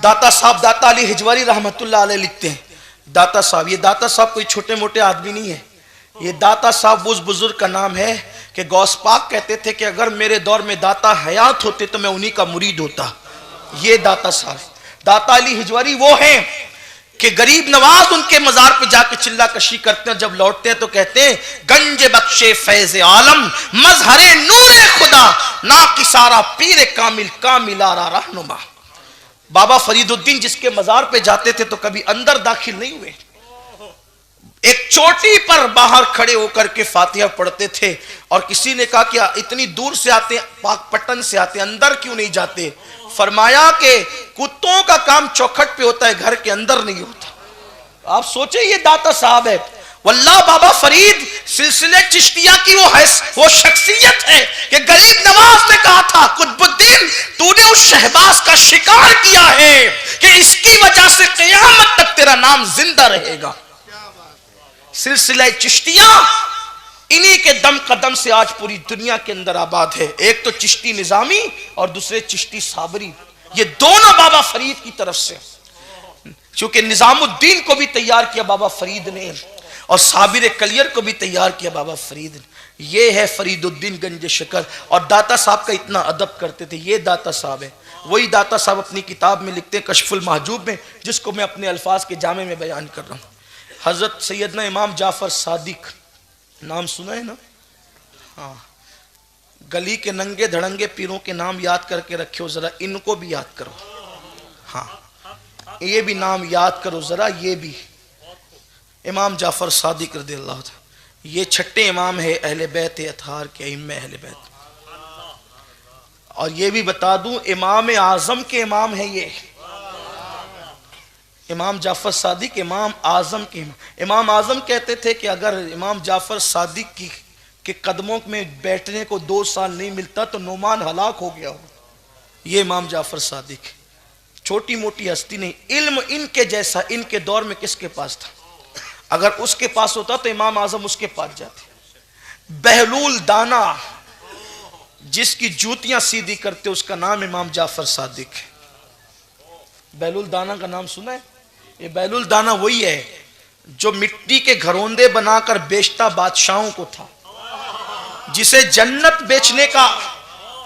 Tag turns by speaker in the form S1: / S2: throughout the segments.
S1: दाता साहब, दाता अली हिजवारी रहमतुल्लाह अलैह लिखते हैं, दाता साहब, ये दाता साहब कोई छोटे मोटे आदमी नहीं है, ये दाता साहब उस बुजुर्ग का नाम है कि गौस पाक कहते थे कि अगर मेरे दौर में दाता हयात होते तो मैं उन्हीं का मुरीद होता। ये दाता साहब, दाता अली हिजवारी वो हैं कि गरीब नवाज उनके मजार पे जाके चिल्ला कशी करते हैं, जब लौटते हैं तो कहते हैं गंज बख्शे फैज आलम मजहरे नूरे खुदा ना किसारा पीर कामिल कामिलारा रहनुमा। बाबा फरीदुद्दीन जिसके मजार पे जाते थे तो कभी अंदर दाखिल नहीं हुए, एक चोटी पर बाहर खड़े होकर के फातिहा पढ़ते थे। और किसी ने कहा कि इतनी दूर से आते, पाकपट्टन से आते, अंदर क्यों नहीं जाते? फरमाया कि कुत्तों का काम चौखट पे होता है, घर के अंदर नहीं होता। आप सोचे ये दाता साहब है। वल्लाह बाबा फरीद सिलसिले चिश्तिया की वो शख्सियत है कि गरीब नवाज ने कहा था कुतुबुद्दीन तूने उस शहबाज का शिकार किया है कि इसकी वजह से क़यामत तक तेरा नाम जिंदा रहेगा। सिलसिला चिश्तिया इन्हीं के दम कदम से आज पूरी दुनिया के अंदर आबाद है। एक तो चिश्ती निजामी और दूसरे चिश्ती साबरी, ये दोनों बाबा फरीद की तरफ से। क्योंकि निजामुद्दीन को भी तैयार किया बाबा फरीद ने और साबिर कलियर को भी तैयार किया बाबा फरीद ने। ये है फरीदुद्दीन गंज शकर। और दाता साहब का इतना अदब करते थे, ये दाता साहब है। वही दाता साहब अपनी किताब में लिखते हैं कशफुल महजूब में, जिसको मैं अपने अल्फाज के जामे में बयान कर रहा हूँ। हजरत सैयदना इमाम जाफर सादिक, नाम सुना है ना? हाँ, गली के नंगे धड़ंगे पीरों के नाम याद करके रखियो, जरा इनको भी याद करो। हाँ, ये भी नाम याद करो जरा, ये भी इमाम जाफर सादिक रज़ियल्लाहु अन्हु, ये छठे इमाम है अहले बैत अतहार के, इमाम अहले बैत। और ये भी बता दूं इमाम आजम के इमाम है ये, इमाम जाफर सादिक इमाम आजम के इमाम आजम कहते थे कि अगर इमाम जाफर सादिक के कदमों में बैठने को 2 साल नहीं मिलता तो नोमान हलाक हो गया हो। ये इमाम जाफर सादिक छोटी मोटी हस्ती नहीं, इल्म इनके जैसा इनके दौर में किसके पास था? अगर उसके पास होता तो इमाम आजम उसके पास जाते। बहलूल दाना जिसकी जूतियां सीधी करते उसका नाम इमाम जाफर सादिक है। बहलूल दाना का नाम सुना है? ये बहलूल दाना वही है जो मिट्टी के घरोंदे बनाकर बेचता बादशाहों को था, जिसे जन्नत बेचने का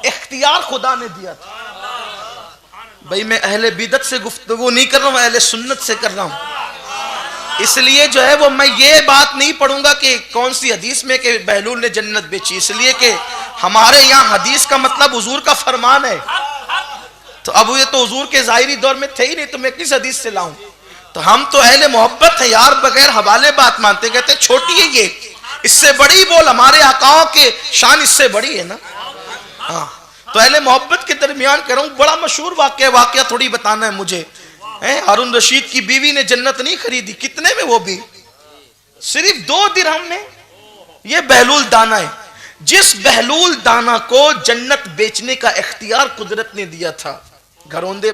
S1: इख्तियार खुदा ने दिया था। भाई मैं अहले बिदत से गुफ्तगू नहीं कर रहा हूं, अहले सुन्नत से कर रहा हूं। इसलिए जो है वो मैं ये बात नहीं पढ़ूंगा कि कौन सी हदीस में कि बहलूल ने जन्नत बेची, इसलिए कि हमारे यहाँ हदीस का मतलब हुजूर का फरमान है। तो अब ये तो हुजूर के ज़ाहिरी दौर में थे ही नहीं, तो मैं किस हदीस से लाऊं? तो हम तो अहले मोहब्बत है यार, बगैर हवाले बात मानते, कहते छोटी है ये, इससे बड़ी बोल, हमारे आकाओं के शान इससे बड़ी है ना। हाँ, तो अहले मोहब्बत के दरमियान कह रहा हूँ, बड़ा मशहूर वाकया थोड़ी बताना है मुझे। हारून रशीद की बीवी ने जन्नत नहीं खरीदी, कितने में? वो भी सिर्फ 2 दिरहम में। ये बहलूल दाना है, जिस बहलूल दाना को जन्नत बेचने का इख्तियार कुदरत ने दिया था, घरोंदे